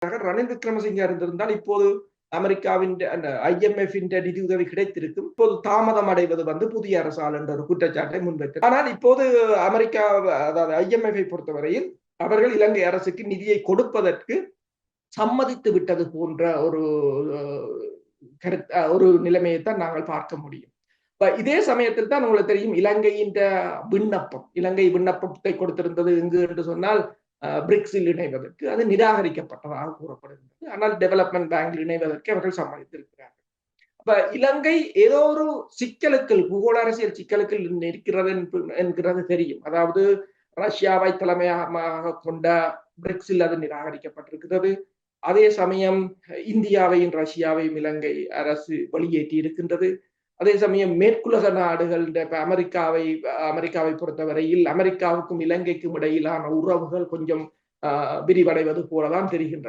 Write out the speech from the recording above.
ரணில் விக்ரமசிங்க இருந்திருந்தால் இப்போது அமெரிக்காவின் அந்த IMF நிதியுதவி கிடைத்திருக்கும். இப்போது தாமதம் அடைவது புதிய அரசால் என்ற ஒரு குற்றச்சாட்டை முன்வைத்தது. ஆனால் இப்போது அமெரிக்கா, அதாவது IMF பொறுத்தவரையில் அவர்கள் இலங்கை அரசுக்கு நிதியை கொடுப்பதற்கு சம்மதித்து விட்டது போன்ற ஒரு நிலைமையைத்தான் நாங்கள் பார்க்க முடியும். இதே சமயத்தில் தான் உங்களுக்கு தெரியும் இலங்கை விண்ணப்பத்தை கொடுத்திருந்தது எங்கு என்று சொன்னால் பிரிக்ஸில் இணைவதற்கு அது நிராகரிக்கப்பட்டதாக கூறப்படுகிறது. ஆனால் டெவலப்மெண்ட் பேங்கில் இணைவதற்கு அவர்கள் சம்மதித்திருக்கிறார்கள். அப்ப இலங்கை ஏதோ ஒரு பூகோள அரசியல் சிக்கலுக்குள் இருக்கிறது என்கிறது தெரியும். அதாவது ரஷ்யாவை தலைமையாக கொண்ட பிரிக்ஸில் அது நிராகரிக்கப்பட்டிருக்கிறது. அதே சமயம் இந்தியாவையும் ரஷ்யாவையும் இலங்கை அரசு வெளியேற்றி இருக்கின்றது. அதே சமயம் மேற்குலக நாடுகள் அமெரிக்காவை பொறுத்தவரையில் அமெரிக்காவுக்கும் இலங்கைக்கும் இடையிலான உறவுகள் கொஞ்சம் விரிவடைவது போலதான் தெரிகின்றது.